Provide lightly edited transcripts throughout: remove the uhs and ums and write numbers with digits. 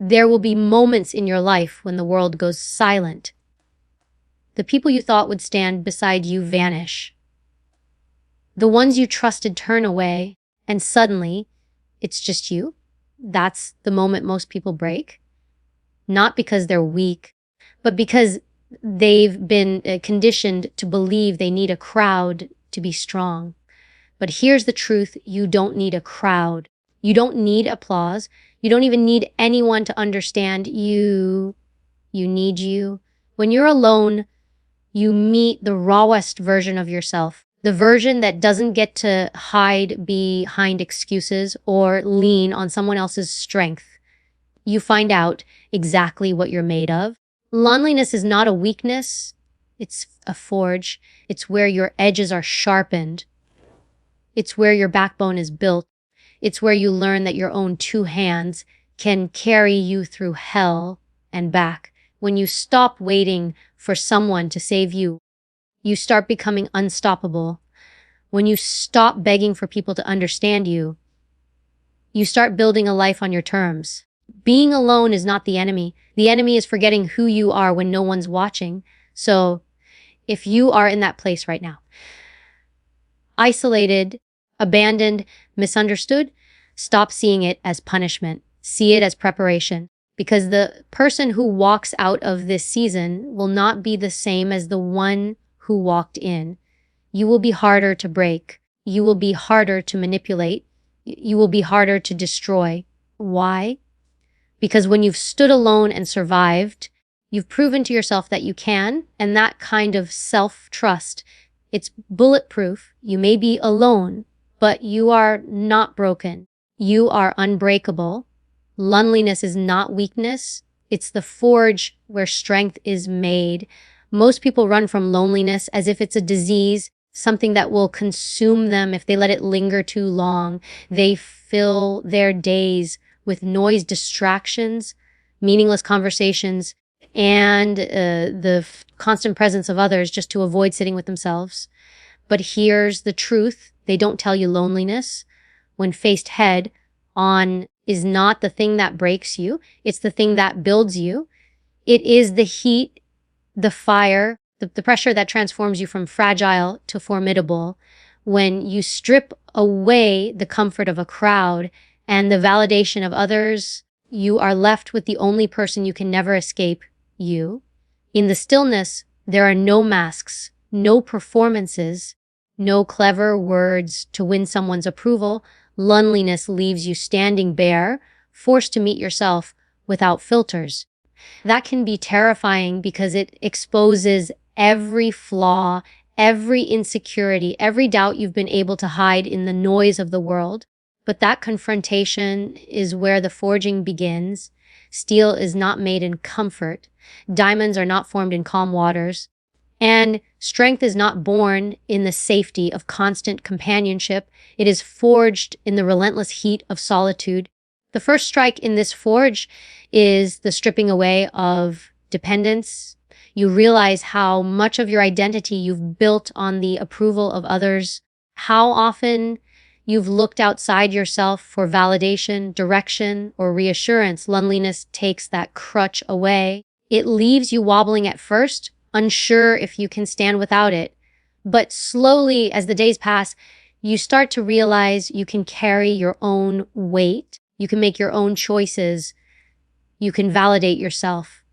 There will be moments in your life when the world goes silent. The people you thought would stand beside you vanish. The ones you trusted turn away, and suddenly, it's just you. That's the moment most people break. Not because they're weak, but because they've been conditioned to believe they need a crowd to be strong. But here's the truth: you don't need a crowd. You don't need applause. You don't even need anyone to understand you. You need you. When you're alone, you meet the rawest version of yourself. The version that doesn't get to hide behind excuses or lean on someone else's strength. You find out exactly what you're made of. Loneliness is not a weakness. It's a forge. It's where your edges are sharpened. It's where your backbone is built. It's where you learn that your own two hands can carry you through hell and back. When you stop waiting for someone to save you, you start becoming unstoppable. When you stop begging for people to understand you, you start building a life on your terms. Being alone is not the enemy. The enemy is forgetting who you are when no one's watching. So if you are in that place right now, isolated, abandoned, misunderstood, stop seeing it as punishment. See it as preparation. Because the person who walks out of this season will not be the same as the one who walked in. You will be harder to break. You will be harder to manipulate. You will be harder to destroy. Why? Because when you've stood alone and survived, you've proven to yourself that you can, and that kind of self-trust, it's bulletproof. You may be alone, but you are not broken. You are unbreakable. Loneliness is not weakness. It's the forge where strength is made. Most people run from loneliness as if it's a disease, something that will consume them if they let it linger too long. They fill their days with noise, distractions, meaningless conversations, and the constant presence of others just to avoid sitting with themselves. But here's the truth. They don't tell you loneliness, when faced head on, is not the thing that breaks you. It's the thing that builds you. It is the heat, the fire, the pressure that transforms you from fragile to formidable. When you strip away the comfort of a crowd and the validation of others, you are left with the only person you can never escape, you. In the stillness, there are no masks, no performances, no clever words to win someone's approval. Loneliness leaves you standing bare, forced to meet yourself without filters. That can be terrifying because it exposes every flaw, every insecurity, every doubt you've been able to hide in the noise of the world. But that confrontation is where the forging begins. Steel is not made in comfort. Diamonds are not formed in calm waters. And strength is not born in the safety of constant companionship. It is forged in the relentless heat of solitude. The first strike in this forge is the stripping away of dependence. You realize how much of your identity you've built on the approval of others, how often you've looked outside yourself for validation, direction, or reassurance. Loneliness takes that crutch away. It leaves you wobbling at first, unsure if you can stand without it. But slowly, as the days pass, you start to realize you can carry your own weight. You can make your own choices. You can validate yourself.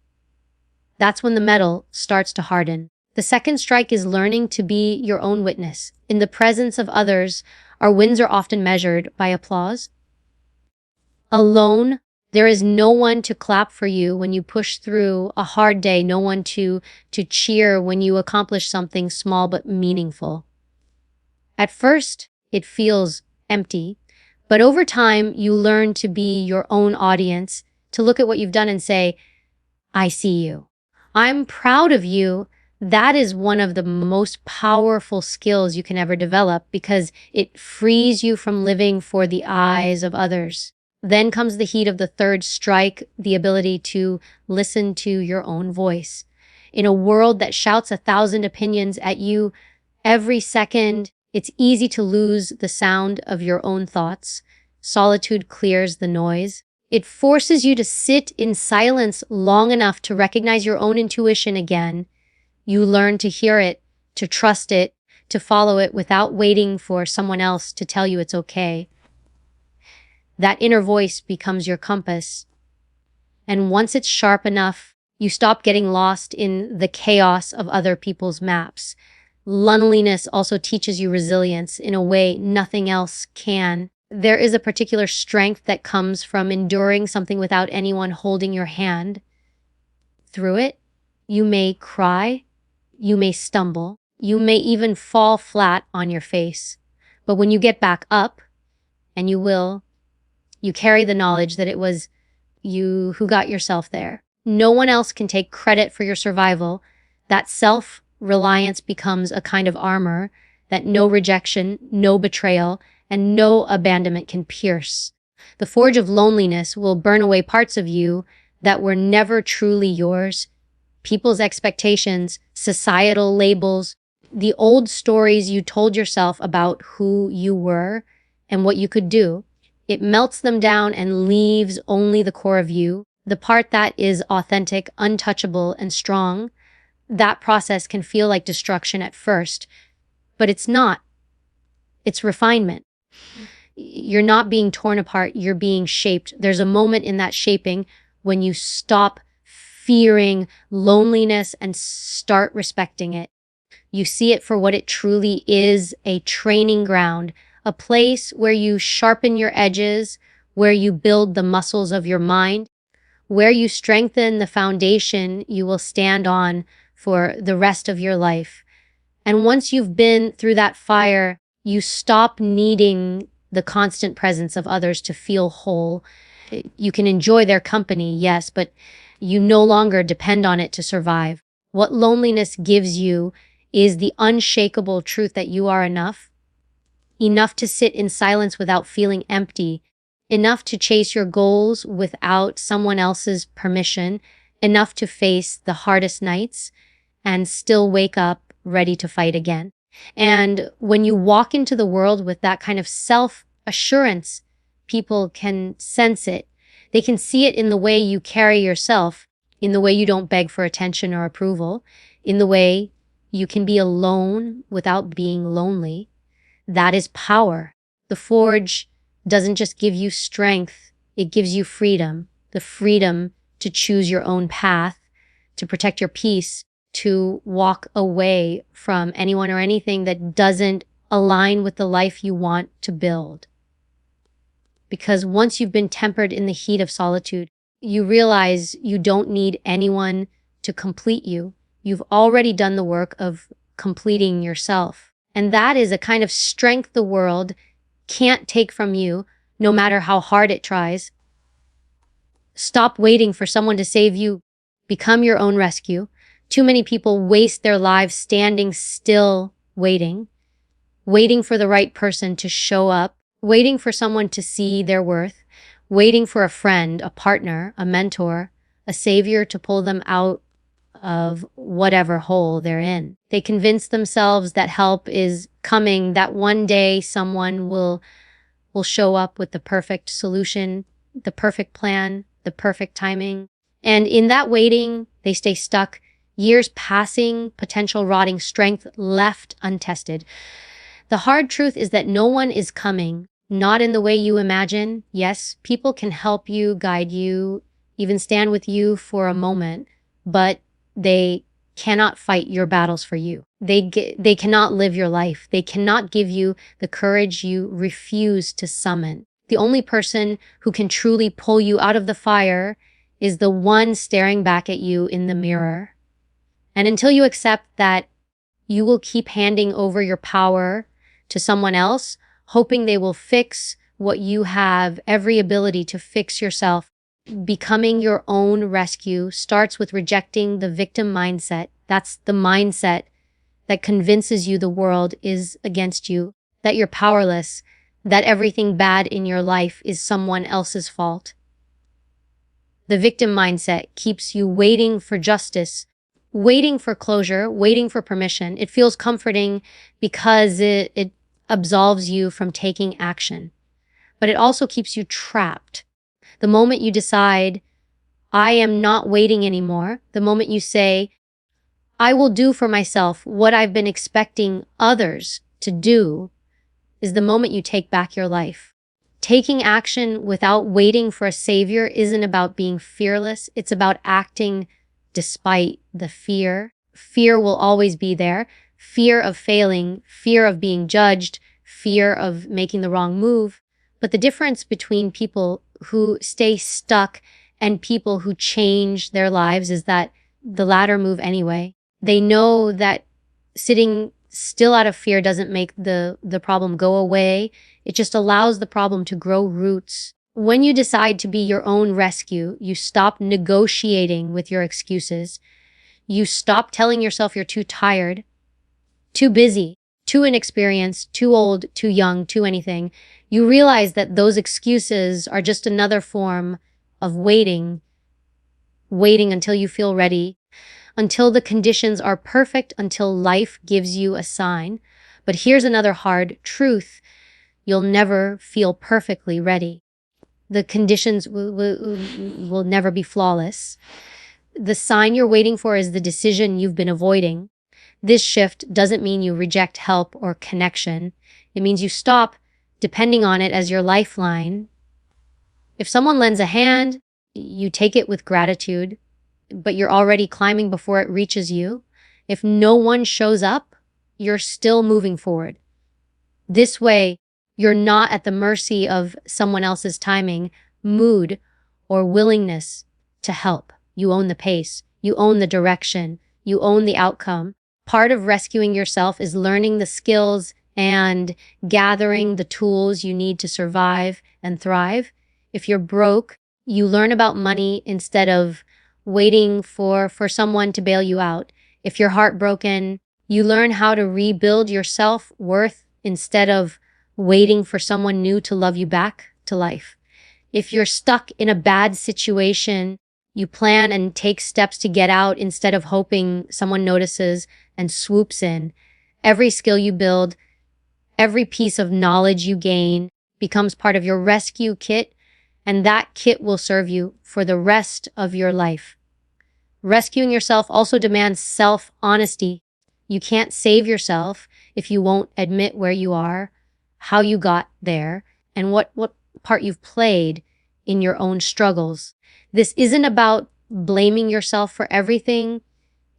That's when the metal starts to harden. The second strike is learning to be your own witness. In the presence of others, our wins are often measured by applause. Alone, there is no one to clap for you when you push through a hard day, no one to cheer when you accomplish something small but meaningful. At first, it feels empty, but over time, you learn to be your own audience, to look at what you've done and say, I see you. I'm proud of you. That is one of the most powerful skills you can ever develop because it frees you from living for the eyes of others. Then comes the heat of the third strike, the ability to listen to your own voice. In a world that shouts 1,000 opinions at you every second, it's easy to lose the sound of your own thoughts. Solitude clears the noise. It forces you to sit in silence long enough to recognize your own intuition again. You learn to hear it, to trust it, to follow it without waiting for someone else to tell you it's okay. That inner voice becomes your compass. And once it's sharp enough, you stop getting lost in the chaos of other people's maps. Loneliness also teaches you resilience in a way nothing else can. There is a particular strength that comes from enduring something without anyone holding your hand. Through it, you may cry, you may stumble, you may even fall flat on your face. But when you get back up, and you will, you carry the knowledge that it was you who got yourself there. No one else can take credit for your survival. That self-reliance becomes a kind of armor that no rejection, no betrayal, and no abandonment can pierce. The forge of loneliness will burn away parts of you that were never truly yours. People's expectations, societal labels, the old stories you told yourself about who you were and what you could do. It melts them down and leaves only the core of you, the part that is authentic, untouchable, and strong. That process can feel like destruction at first, but it's not. It's refinement. You're not being torn apart, you're being shaped. There's a moment in that shaping when you stop fearing loneliness and start respecting it. You see it for what it truly is, a training ground, a place where you sharpen your edges, where you build the muscles of your mind, where you strengthen the foundation you will stand on for the rest of your life. And once you've been through that fire, you stop needing the constant presence of others to feel whole. You can enjoy their company, yes, but you no longer depend on it to survive. What loneliness gives you is the unshakable truth that you are enough to sit in silence without feeling empty, enough to chase your goals without someone else's permission, enough to face the hardest nights and still wake up ready to fight again. And when you walk into the world with that kind of self-assurance, people can sense it. They can see it in the way you carry yourself, in the way you don't beg for attention or approval, in the way you can be alone without being lonely. That is power. The forge doesn't just give you strength, it gives you freedom. The freedom to choose your own path, to protect your peace, to walk away from anyone or anything that doesn't align with the life you want to build. Because once you've been tempered in the heat of solitude, you realize you don't need anyone to complete you. You've already done the work of completing yourself. And that is a kind of strength the world can't take from you, no matter how hard it tries. Stop waiting for someone to save you. Become your own rescue. Too many people waste their lives standing still, waiting for the right person to show up, waiting for someone to see their worth, waiting for a friend, a partner, a mentor, a savior to pull them out of whatever hole they're in. They convince themselves that help is coming, that one day someone will show up with the perfect solution, the perfect plan, the perfect timing. And in that waiting, they stay stuck, years passing, potential rotting, strength left untested. The hard truth is that no one is coming, not in the way you imagine. Yes, people can help you, guide you, even stand with you for a moment, but they cannot fight your battles for you. They cannot live your life. They cannot give you the courage you refuse to summon. The only person who can truly pull you out of the fire is the one staring back at you in the mirror. And until you accept that you will keep handing over your power to someone else, hoping they will fix what you have every ability to fix yourself, becoming your own rescue starts with rejecting the victim mindset. That's the mindset that convinces you the world is against you, that you're powerless, that everything bad in your life is someone else's fault. The victim mindset keeps you waiting for justice, waiting for closure, waiting for permission. It feels comforting because it absolves you from taking action, but it also keeps you trapped. The moment you decide, I am not waiting anymore, the moment you say, I will do for myself what I've been expecting others to do, is the moment you take back your life. Taking action without waiting for a savior isn't about being fearless. It's about acting despite the fear. Fear will always be there. Fear of failing, fear of being judged, fear of making the wrong move. But the difference between people who stay stuck and people who change their lives is that the latter move anyway. They know that sitting still out of fear doesn't make the problem go away. It just allows the problem to grow roots. When you decide to be your own rescue, you stop negotiating with your excuses. You stop telling yourself you're too tired, too busy, too inexperienced, too old, too young, too anything. You realize that those excuses are just another form of waiting until you feel ready, until the conditions are perfect, until life gives you a sign. But here's another hard truth. You'll never feel perfectly ready. The conditions will never be flawless. The sign you're waiting for is the decision you've been avoiding. This shift doesn't mean you reject help or connection. It means you stop depending on it as your lifeline. If someone lends a hand, you take it with gratitude, but you're already climbing before it reaches you. If no one shows up, you're still moving forward. This way, you're not at the mercy of someone else's timing, mood, or willingness to help. You own the pace. You own the direction. You own the outcome. Part of rescuing yourself is learning the skills and gathering the tools you need to survive and thrive. If you're broke, you learn about money instead of waiting for someone to bail you out. If you're heartbroken, you learn how to rebuild your self-worth instead of waiting for someone new to love you back to life. If you're stuck in a bad situation, you plan and take steps to get out instead of hoping someone notices and swoops in. Every skill you build, every piece of knowledge you gain becomes part of your rescue kit, and that kit will serve you for the rest of your life. Rescuing yourself also demands self-honesty. You can't save yourself if you won't admit where you are, how you got there, and what part you've played in your own struggles. This isn't about blaming yourself for everything.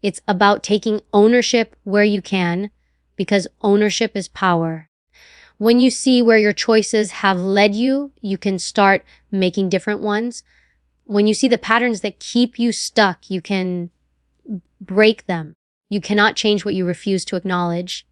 It's about taking ownership where you can, because ownership is power. When you see where your choices have led you, you can start making different ones. When you see the patterns that keep you stuck, you can break them. You cannot change what you refuse to acknowledge.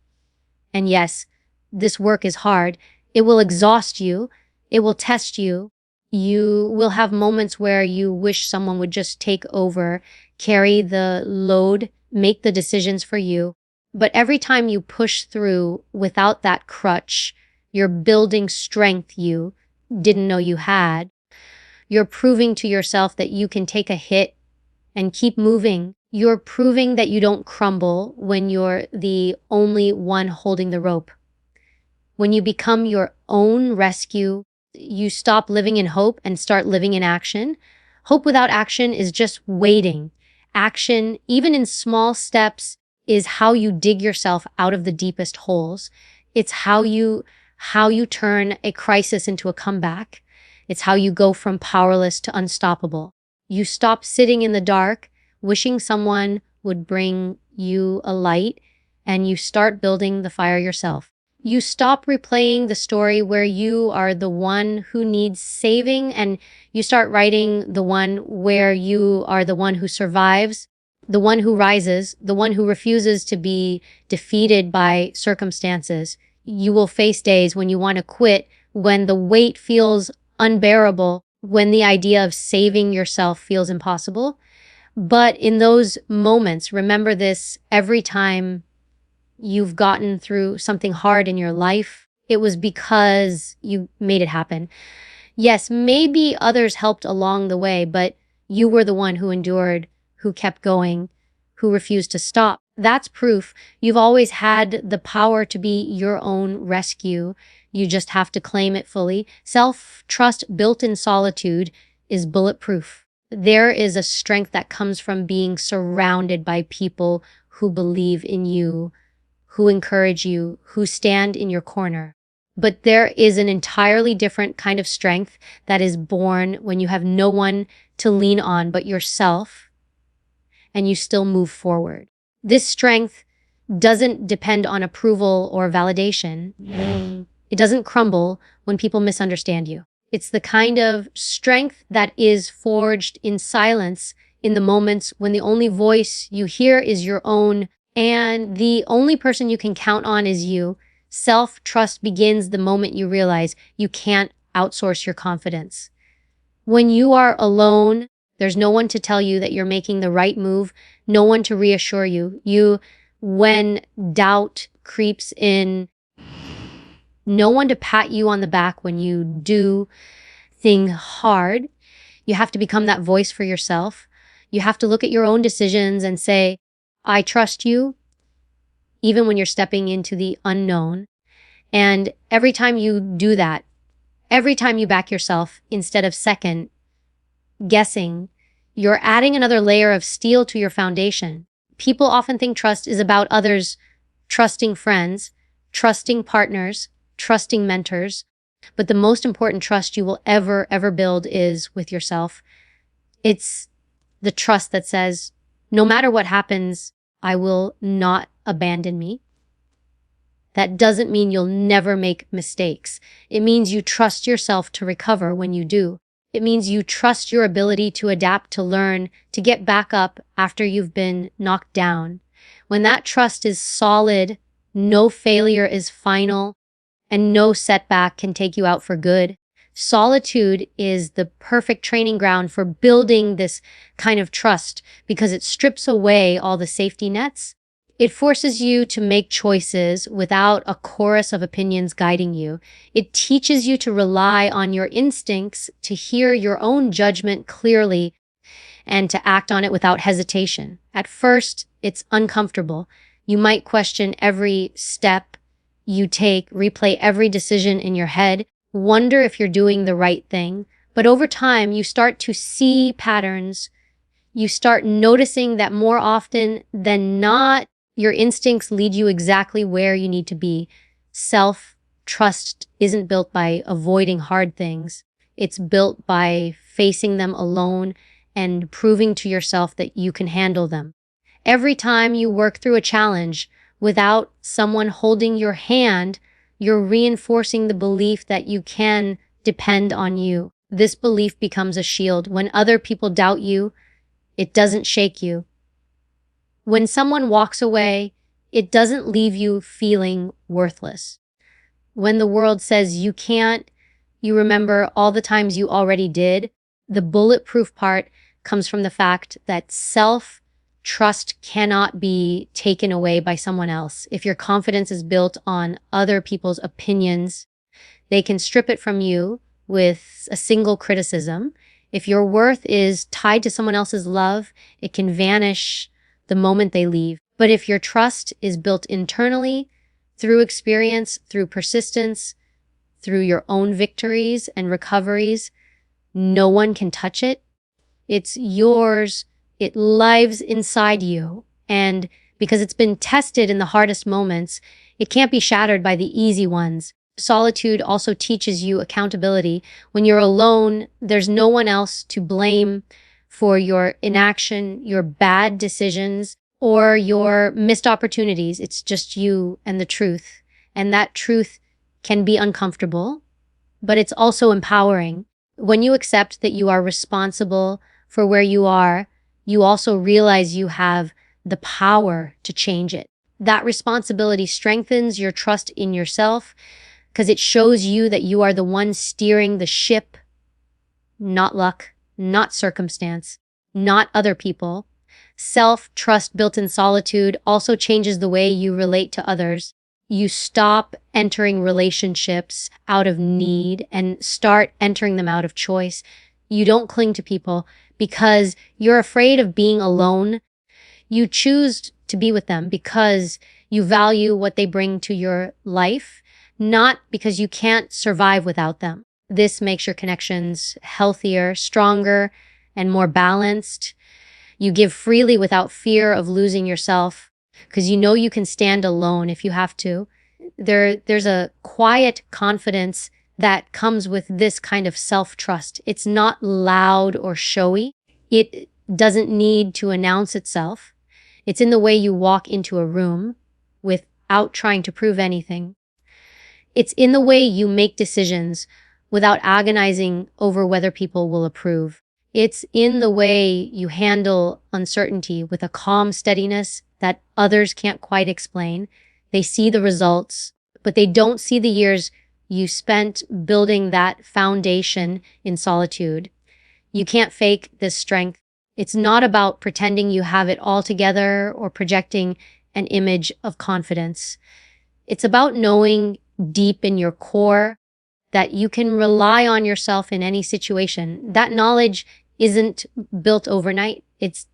And yes, this work is hard. It will exhaust you. It will test you. You will have moments where you wish someone would just take over, carry the load, make the decisions for you. But every time you push through without that crutch, you're building strength you didn't know you had. You're proving to yourself that you can take a hit and keep moving. You're proving that you don't crumble when you're the only one holding the rope. When you become your own rescue, you stop living in hope and start living in action. Hope without action is just waiting. Action, even in small steps, is how you dig yourself out of the deepest holes. It's how you turn a crisis into a comeback. It's how you go from powerless to unstoppable. You stop sitting in the dark, wishing someone would bring you a light, and you start building the fire yourself. You stop replaying the story where you are the one who needs saving, and you start writing the one where you are the one who survives, the one who rises, the one who refuses to be defeated by circumstances. You will face days when you want to quit, when the weight feels unbearable, when the idea of saving yourself feels impossible. But in those moments, remember this: every time you've gotten through something hard in your life, it was because you made it happen. Yes, maybe others helped along the way, but you were the one who endured, who kept going, who refused to stop. That's proof you've always had the power to be your own rescue. You just have to claim it fully. Self-trust built in solitude is bulletproof. There is a strength that comes from being surrounded by people who believe in you, who encourage you, who stand in your corner. But there is an entirely different kind of strength that is born when you have no one to lean on but yourself, and you still move forward. This strength doesn't depend on approval or validation. It doesn't crumble when people misunderstand you. It's the kind of strength that is forged in silence, in the moments when the only voice you hear is your own, and the only person you can count on is you. Self-trust begins the moment you realize you can't outsource your confidence. When you are alone, there's no one to tell you that you're making the right move, no one to reassure you. When doubt creeps in, no one to pat you on the back when you do things hard. You have to become that voice for yourself. You have to look at your own decisions and say, I trust you, even when you're stepping into the unknown. And every time you do that, every time you back yourself instead of second guessing, you're adding another layer of steel to your foundation. People often think trust is about others, trusting friends, trusting partners, trusting mentors. But the most important trust you will ever build is with yourself. It's the trust that says, no matter what happens, I will not abandon me. That doesn't mean you'll never make mistakes. It means you trust yourself to recover when you do. It means you trust your ability to adapt, to learn, to get back up after you've been knocked down. When that trust is solid, no failure is final, and no setback can take you out for good. Solitude is the perfect training ground for building this kind of trust because it strips away all the safety nets. It forces you to make choices without a chorus of opinions guiding you. It teaches you to rely on your instincts, to hear your own judgment clearly, and to act on it without hesitation. At first, it's uncomfortable. You might question every step you take, replay every decision in your head, wonder if you're doing the right thing. But over time, you start to see patterns. You start noticing that more often than not, your instincts lead you exactly where you need to be. Self-trust isn't built by avoiding hard things. It's built by facing them alone and proving to yourself that you can handle them. Every time you work through a challenge without someone holding your hand, you're reinforcing the belief that you can depend on you. This belief becomes a shield. When other people doubt you, it doesn't shake you. When someone walks away, it doesn't leave you feeling worthless. When the world says you can't, you remember all the times you already did. The bulletproof part comes from the fact that self-trust cannot be taken away by someone else. If your confidence is built on other people's opinions, they can strip it from you with a single criticism. If your worth is tied to someone else's love, it can vanish the moment they leave. But if your trust is built internally, through experience, through persistence, through your own victories and recoveries, no one can touch it. It's yours. It lives inside you. And because it's been tested in the hardest moments, it can't be shattered by the easy ones. Solitude also teaches you accountability. When you're alone, there's no one else to blame for your inaction, your bad decisions, or your missed opportunities. It's just you and the truth. And that truth can be uncomfortable, but it's also empowering. When you accept that you are responsible for where you are, you also realize you have the power to change it. That responsibility strengthens your trust in yourself because it shows you that you are the one steering the ship, not luck, not circumstance, not other people. Self-trust built in solitude also changes the way you relate to others. You stop entering relationships out of need and start entering them out of choice. You don't cling to people because you're afraid of being alone. You choose to be with them because you value what they bring to your life, not because you can't survive without them. This makes your connections healthier, stronger, and more balanced. You give freely without fear of losing yourself because you know you can stand alone if you have to. There's a quiet confidence that comes with this kind of self-trust. It's not loud or showy. It doesn't need to announce itself. It's in the way you walk into a room without trying to prove anything. It's in the way you make decisions without agonizing over whether people will approve. It's in the way you handle uncertainty with a calm steadiness that others can't quite explain. They see the results, but they don't see the years you spent building that foundation in solitude. You can't fake this strength. It's not about pretending you have it all together or projecting an image of confidence. It's about knowing deep in your core that you can rely on yourself in any situation. That knowledge isn't built overnight. It's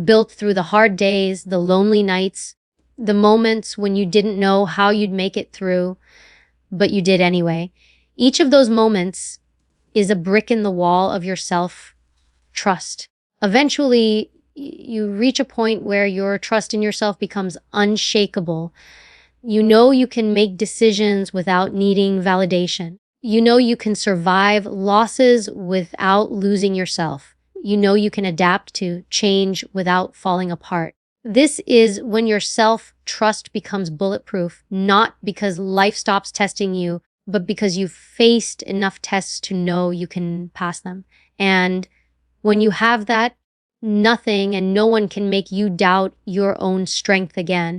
built through the hard days, the lonely nights, the moments when you didn't know how you'd make it through, but you did anyway. Each of those moments is a brick in the wall of your self-trust. Eventually, you reach a point where your trust in yourself becomes unshakable. You know you can make decisions without needing validation. You know you can survive losses without losing yourself. You know you can adapt to change without falling apart. This is when your self-trust becomes bulletproof, not because life stops testing you, but because you've faced enough tests to know you can pass them. And when you have that, nothing and no one can make you doubt your own strength again.